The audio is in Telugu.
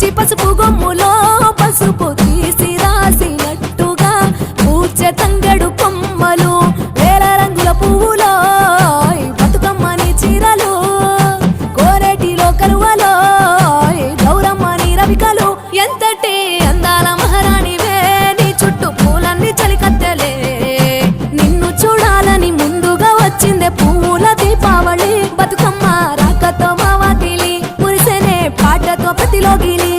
పచ్చి పసుపు గొమ్ములో పసుపు తీసి రాసినట్టుగా పూచె తంగెడు కొమ్మలు వేల రంగుల పువ్వులో బతుకమ్మని చీరలు కోరేటిలో కలువలో గౌరమ్మని రవికలు ఎంతటి అందాల మహారాణివే నీ చుట్టూ పూలన్నీ చలికత్తెలే నిన్ను చూడాలని ముందుగా వచ్చిందే పూల దీపావళి బతుకమ్మ రాకతో మా వాకిలి మురిసెనే పాటతో ప్రతిలోగిలి